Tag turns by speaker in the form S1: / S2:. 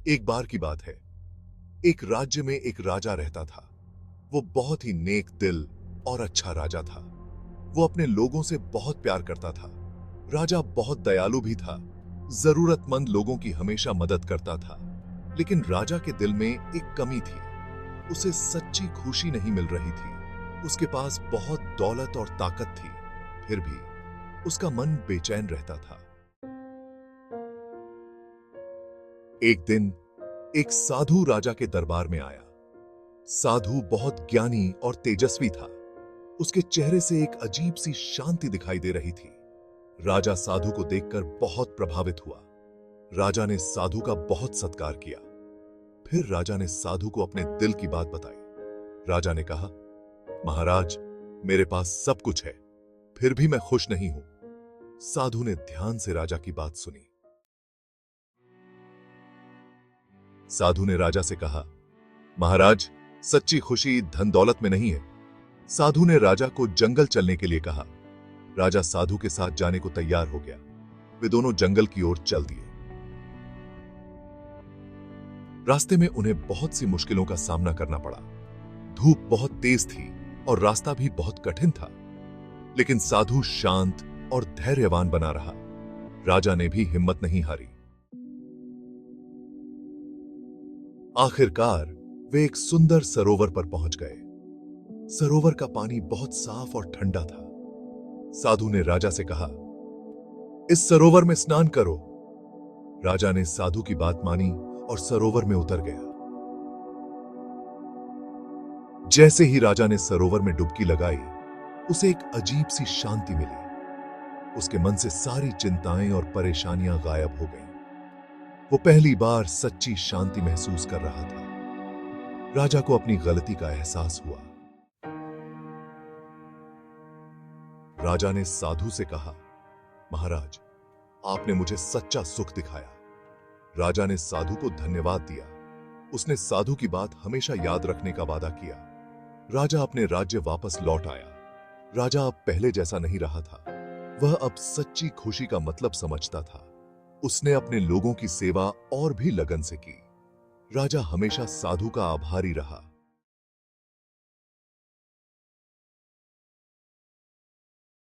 S1: एक बार की बात है। एक राज्य में एक राजा रहता था। वो बहुत ही नेक दिल और अच्छा राजा था। वो अपने लोगों से बहुत प्यार करता था। राजा बहुत दयालु भी था। जरूरतमंद लोगों की हमेशा मदद करता था। लेकिन राजा के दिल में एक कमी थी। उसे सच्ची खुशी नहीं मिल रही थी। उसके पास बहुत दौलत और ताकत थी, फिर भी उसका मन बेचैन रहता था। एक दिन एक साधु राजा के दरबार में आया। साधु बहुत ज्ञानी और तेजस्वी था। उसके चेहरे से एक अजीब सी शांति दिखाई दे रही थी। राजा साधु को देखकर बहुत प्रभावित हुआ। राजा ने साधु का बहुत सत्कार किया। फिर राजा ने साधु को अपने दिल की बात बताई। राजा ने कहा, महाराज, मेरे पास सब कुछ है, फिर भी मैं खुश नहीं हूं। साधु ने ध्यान से राजा की बात सुनी। साधु ने राजा से कहा, महाराज, सच्ची खुशी धन दौलत में नहीं है। साधु ने राजा को जंगल चलने के लिए कहा। राजा साधु के साथ जाने को तैयार हो गया। वे दोनों जंगल की ओर चल दिए। रास्ते में उन्हें बहुत सी मुश्किलों का सामना करना पड़ा। धूप बहुत तेज थी और रास्ता भी बहुत कठिन था। लेकिन साधु शांत और धैर्यवान बना रहा। राजा ने भी हिम्मत नहीं हारी। आखिरकार वे एक सुंदर सरोवर पर पहुंच गए। सरोवर का पानी बहुत साफ और ठंडा था। साधु ने राजा से कहा, इस सरोवर में स्नान करो। राजा ने साधु की बात मानी और सरोवर में उतर गया। जैसे ही राजा ने सरोवर में डुबकी लगाई, उसे एक अजीब सी शांति मिली। उसके मन से सारी चिंताएं और परेशानियां गायब हो गईं। वो पहली बार सच्ची शांति महसूस कर रहा था। राजा को अपनी गलती का एहसास हुआ। राजा ने साधु से कहा, महाराज, आपने मुझे सच्चा सुख दिखाया। राजा ने साधु को धन्यवाद दिया। उसने साधु की बात हमेशा याद रखने का वादा किया। राजा अपने राज्य वापस लौट आया। राजा अब पहले जैसा नहीं रहा था। वह अब सच्ची खुशी का मतलब समझता था। उसने अपने लोगों की सेवा और भी लगन से की। राजा हमेशा साधु का आभारी रहा।